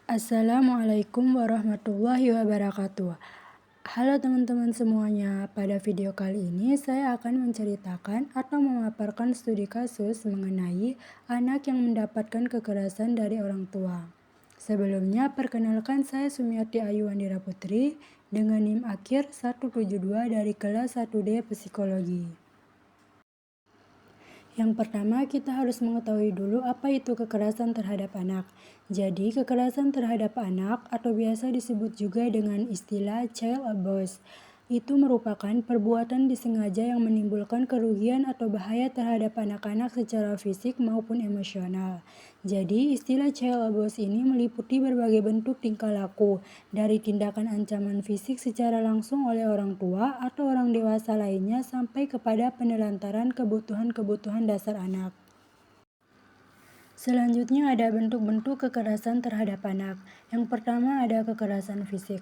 Assalamualaikum warahmatullahi wabarakatuh. Halo teman-teman semuanya, pada video kali ini saya akan menceritakan atau memaparkan studi kasus mengenai anak yang mendapatkan kekerasan dari orang tua. Sebelumnya, perkenalkan saya Sumiati Ayu Wandira Putri dengan NIM akhir 172 dari kelas 1D Psikologi. Yang pertama, kita harus mengetahui dulu apa itu kekerasan terhadap anak. Jadi, kekerasan terhadap anak atau biasa disebut juga dengan istilah child abuse itu merupakan perbuatan disengaja yang menimbulkan kerugian atau bahaya terhadap anak-anak secara fisik maupun emosional. Jadi, istilah child abuse ini meliputi berbagai bentuk tingkah laku, dari tindakan ancaman fisik secara langsung oleh orang tua atau orang dewasa lainnya sampai kepada penelantaran kebutuhan-kebutuhan dasar anak. Selanjutnya ada bentuk-bentuk kekerasan terhadap anak. Yang pertama ada kekerasan fisik.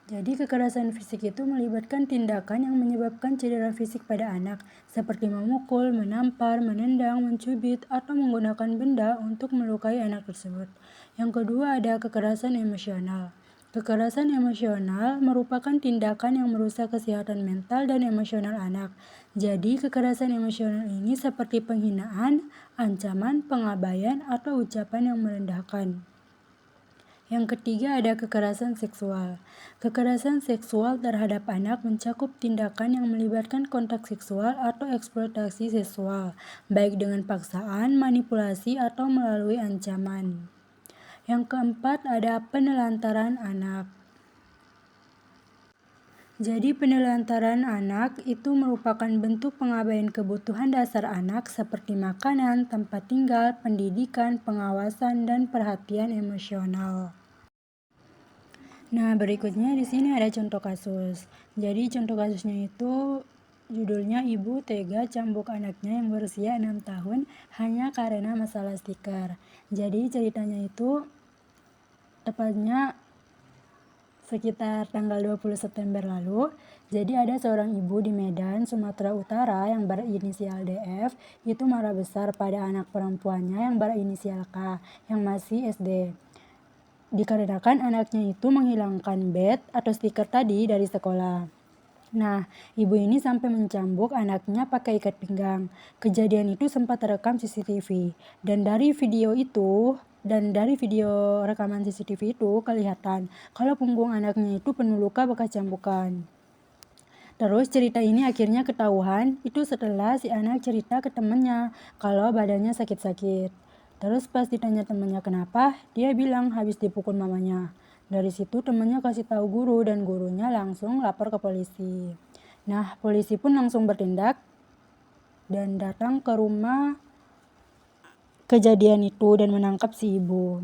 Jadi kekerasan fisik itu melibatkan tindakan yang menyebabkan cedera fisik pada anak, seperti memukul, menampar, menendang, mencubit, atau menggunakan benda untuk melukai anak tersebut. Yang kedua ada kekerasan emosional. Kekerasan emosional merupakan tindakan yang merusak kesehatan mental dan emosional anak. Jadi, kekerasan emosional ini seperti penghinaan, ancaman, pengabaian, atau ucapan yang merendahkan. Yang ketiga ada kekerasan seksual. Kekerasan seksual terhadap anak mencakup tindakan yang melibatkan kontak seksual atau eksploitasi seksual, baik dengan paksaan, manipulasi, atau melalui ancaman. Yang keempat ada penelantaran anak. Jadi penelantaran anak itu merupakan bentuk pengabaian kebutuhan dasar anak seperti makanan, tempat tinggal, pendidikan, pengawasan, dan perhatian emosional. Nah, berikutnya di sini ada contoh kasus. Jadi contoh kasusnya itu judulnya ibu tega cambuk anaknya yang berusia 6 tahun hanya karena masalah stiker. Jadi ceritanya itu tepatnya sekitar tanggal 20 September lalu. Jadi ada seorang ibu di Medan, Sumatera Utara yang berinisial DF itu marah besar pada anak perempuannya yang berinisial K yang masih SD. Dikarenakan anaknya itu menghilangkan badge atau stiker tadi dari sekolah. Nah, ibu ini sampai mencambuk anaknya pakai ikat pinggang. Kejadian itu sempat terekam CCTV. Dan dari video rekaman CCTV itu kelihatan kalau punggung anaknya itu penuh luka bekas cambukan. Terus cerita ini akhirnya ketahuan itu setelah si anak cerita ke temannya kalau badannya sakit-sakit. Terus pas ditanya temannya kenapa, dia bilang habis dipukul mamanya. Dari situ temannya kasih tahu guru dan gurunya langsung lapor ke polisi. Nah, polisi pun langsung bertindak dan datang ke rumah kejadian itu dan menangkap si ibu.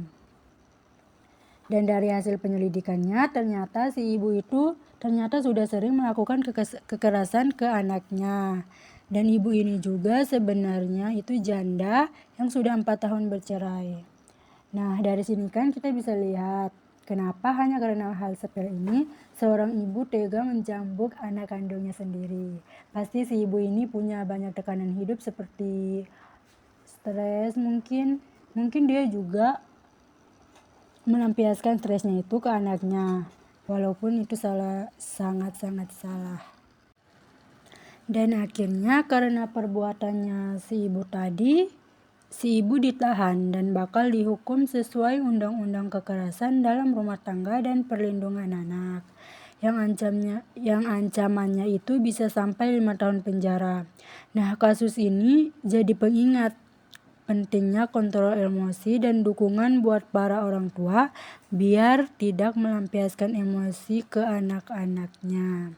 Dan dari hasil penyelidikannya ternyata si ibu itu ternyata sudah sering melakukan kekerasan ke anaknya. Dan ibu ini juga sebenarnya itu janda yang sudah 4 tahun bercerai. Nah, dari sini kan kita bisa lihat kenapa hanya karena hal sepele ini seorang ibu tega mencambuk anak kandungnya sendiri. Pasti si ibu ini punya banyak tekanan hidup seperti stres, mungkin dia juga melampiaskan stresnya itu ke anaknya, walaupun itu sangat-sangat salah. Dan akhirnya karena perbuatannya si ibu tadi, si ibu ditahan dan bakal dihukum sesuai undang-undang kekerasan dalam rumah tangga dan perlindungan anak. Yang ancamannya itu bisa sampai 5 tahun penjara. Nah, kasus ini jadi pengingat pentingnya kontrol emosi dan dukungan buat para orang tua biar tidak melampiaskan emosi ke anak-anaknya.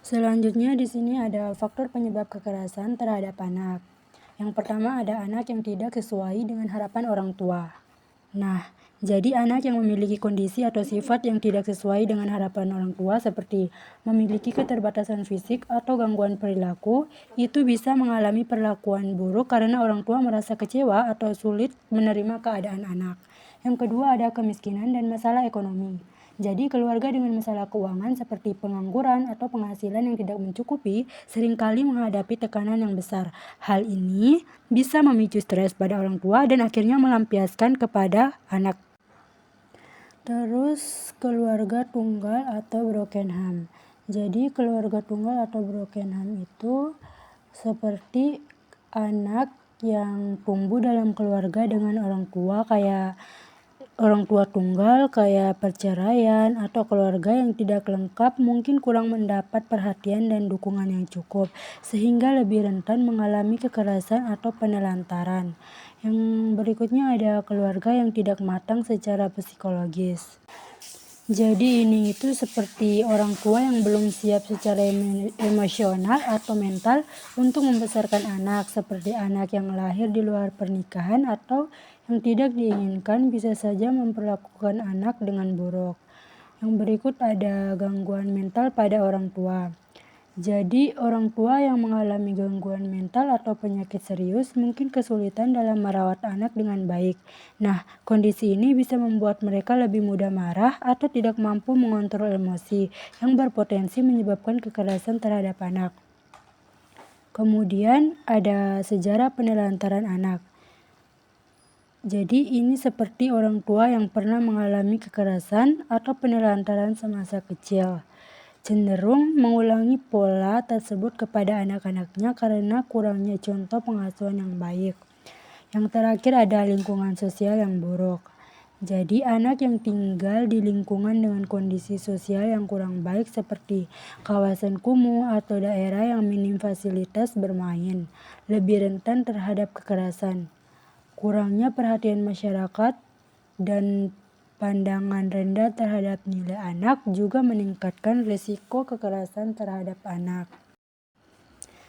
Selanjutnya di sini ada faktor penyebab kekerasan terhadap anak. Yang pertama ada anak yang tidak sesuai dengan harapan orang tua. Nah, jadi anak yang memiliki kondisi atau sifat yang tidak sesuai dengan harapan orang tua seperti memiliki keterbatasan fisik atau gangguan perilaku itu bisa mengalami perlakuan buruk karena orang tua merasa kecewa atau sulit menerima keadaan anak. Yang kedua ada kemiskinan dan masalah ekonomi. Jadi keluarga dengan masalah keuangan seperti pengangguran atau penghasilan yang tidak mencukupi seringkali menghadapi tekanan yang besar. Hal ini bisa memicu stres pada orang tua dan akhirnya melampiaskan kepada anak. Terus keluarga tunggal atau broken home. Jadi keluarga tunggal atau broken home itu seperti anak yang tumbuh dalam keluarga dengan orang tua kayak orang tua tunggal kayak perceraian atau keluarga yang tidak lengkap mungkin kurang mendapat perhatian dan dukungan yang cukup sehingga lebih rentan mengalami kekerasan atau penelantaran. Yang berikutnya ada keluarga yang tidak matang secara psikologis. Jadi ini itu seperti orang tua yang belum siap secara emosional atau mental untuk membesarkan anak, seperti anak yang lahir di luar pernikahan atau yang tidak diinginkan bisa saja memperlakukan anak dengan buruk. Yang berikut ada gangguan mental pada orang tua. Jadi, orang tua yang mengalami gangguan mental atau penyakit serius mungkin kesulitan dalam merawat anak dengan baik. Nah, kondisi ini bisa membuat mereka lebih mudah marah atau tidak mampu mengontrol emosi yang berpotensi menyebabkan kekerasan terhadap anak. Kemudian, ada sejarah penelantaran anak. Jadi, ini seperti orang tua yang pernah mengalami kekerasan atau penelantaran semasa kecil cenderung mengulangi pola tersebut kepada anak-anaknya karena kurangnya contoh pengasuhan yang baik. Yang terakhir ada lingkungan sosial yang buruk. Jadi anak yang tinggal di lingkungan dengan kondisi sosial yang kurang baik seperti kawasan kumuh atau daerah yang minim fasilitas bermain, lebih rentan terhadap kekerasan. Kurangnya perhatian masyarakat dan pandangan rendah terhadap nilai anak juga meningkatkan risiko kekerasan terhadap anak.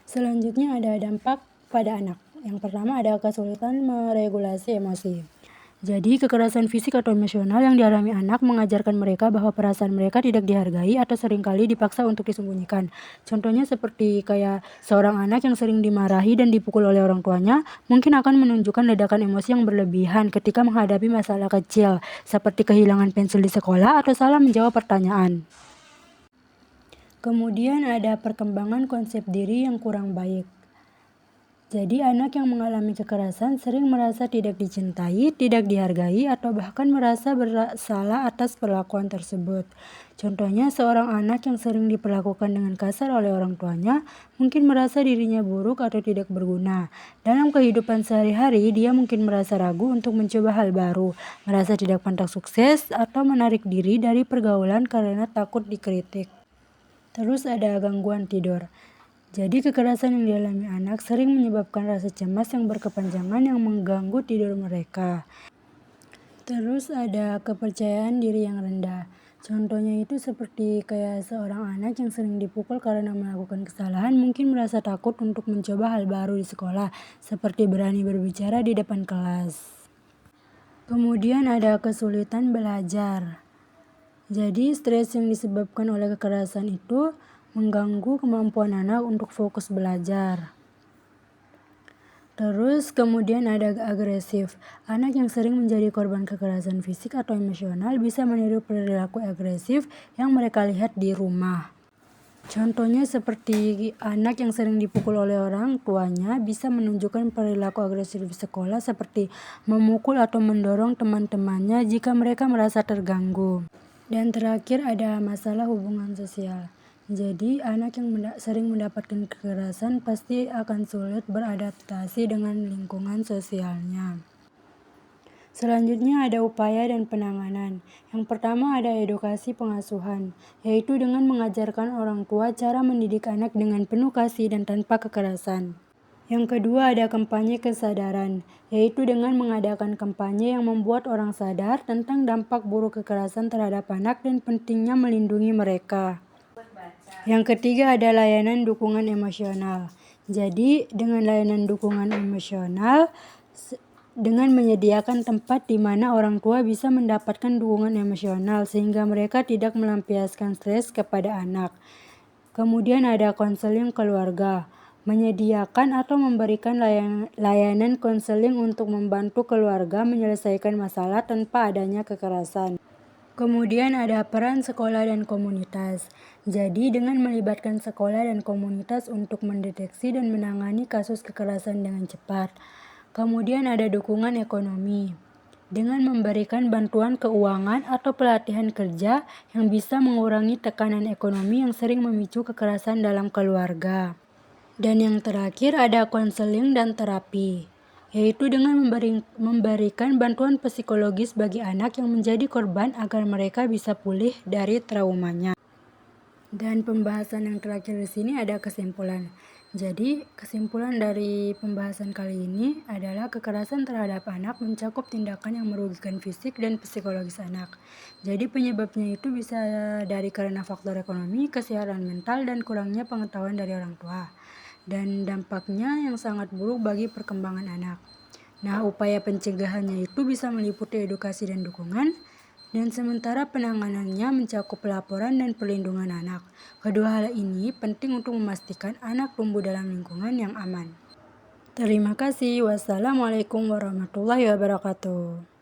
Selanjutnya ada dampak pada anak. Yang pertama ada kesulitan meregulasi emosi. Jadi kekerasan fisik atau emosional yang dialami anak mengajarkan mereka bahwa perasaan mereka tidak dihargai atau seringkali dipaksa untuk disembunyikan. Contohnya seperti kayak seorang anak yang sering dimarahi dan dipukul oleh orang tuanya mungkin akan menunjukkan ledakan emosi yang berlebihan ketika menghadapi masalah kecil seperti kehilangan pensil di sekolah atau salah menjawab pertanyaan. Kemudian ada perkembangan konsep diri yang kurang baik. Jadi anak yang mengalami kekerasan sering merasa tidak dicintai, tidak dihargai, atau bahkan merasa bersalah atas perlakuan tersebut. Contohnya seorang anak yang sering diperlakukan dengan kasar oleh orang tuanya mungkin merasa dirinya buruk atau tidak berguna. Dalam kehidupan sehari-hari dia mungkin merasa ragu untuk mencoba hal baru, merasa tidak pantas sukses, atau menarik diri dari pergaulan karena takut dikritik. Terus ada gangguan tidur. Jadi kekerasan yang dialami anak sering menyebabkan rasa cemas yang berkepanjangan yang mengganggu tidur mereka. Terus ada kepercayaan diri yang rendah. Contohnya itu seperti kayak seorang anak yang sering dipukul karena melakukan kesalahan mungkin merasa takut untuk mencoba hal baru di sekolah, seperti berani berbicara di depan kelas. Kemudian ada kesulitan belajar. Jadi stres yang disebabkan oleh kekerasan itu mengganggu kemampuan anak untuk fokus belajar. Terus kemudian ada agresif. Anak yang sering menjadi korban kekerasan fisik atau emosional bisa meniru perilaku agresif yang mereka lihat di rumah. Contohnya seperti anak yang sering dipukul oleh orang tuanya bisa menunjukkan perilaku agresif di sekolah seperti memukul atau mendorong teman-temannya jika mereka merasa terganggu. Dan terakhir ada masalah hubungan sosial. Jadi anak yang sering mendapatkan kekerasan pasti akan sulit beradaptasi dengan lingkungan sosialnya. Selanjutnya ada upaya dan penanganan. Yang pertama ada edukasi pengasuhan, yaitu dengan mengajarkan orang tua cara mendidik anak dengan penuh kasih dan tanpa kekerasan. Yang kedua ada kampanye kesadaran, yaitu dengan mengadakan kampanye yang membuat orang sadar tentang dampak buruk kekerasan terhadap anak dan pentingnya melindungi mereka. Yang ketiga ada layanan dukungan emosional. Jadi dengan layanan dukungan emosional, dengan menyediakan tempat di mana orang tua bisa mendapatkan dukungan emosional sehingga mereka tidak melampiaskan stres kepada anak. Kemudian ada konseling keluarga, menyediakan atau memberikan layanan konseling untuk membantu keluarga menyelesaikan masalah tanpa adanya kekerasan. Kemudian ada peran sekolah dan komunitas. Jadi dengan melibatkan sekolah dan komunitas untuk mendeteksi dan menangani kasus kekerasan dengan cepat. Kemudian ada dukungan ekonomi. dengan memberikan bantuan keuangan atau pelatihan kerja yang bisa mengurangi tekanan ekonomi yang sering memicu kekerasan dalam keluarga. Dan yang terakhir ada konseling dan terapi, yaitu dengan memberikan bantuan psikologis bagi anak yang menjadi korban agar mereka bisa pulih dari traumanya. Dan pembahasan yang terakhir di sini ada kesimpulan. Jadi, kesimpulan dari pembahasan kali ini adalah kekerasan terhadap anak mencakup tindakan yang merugikan fisik dan psikologis anak. Jadi, penyebabnya itu bisa dari karena faktor ekonomi, kesehatan mental, dan kurangnya pengetahuan dari orang tua. Dan dampaknya yang sangat buruk bagi perkembangan anak. Nah, upaya pencegahannya itu bisa meliputi edukasi dan dukungan, dan sementara penanganannya mencakup pelaporan dan perlindungan anak. Kedua hal ini penting untuk memastikan anak tumbuh dalam lingkungan yang aman. Terima kasih. Wassalamualaikum warahmatullahi wabarakatuh.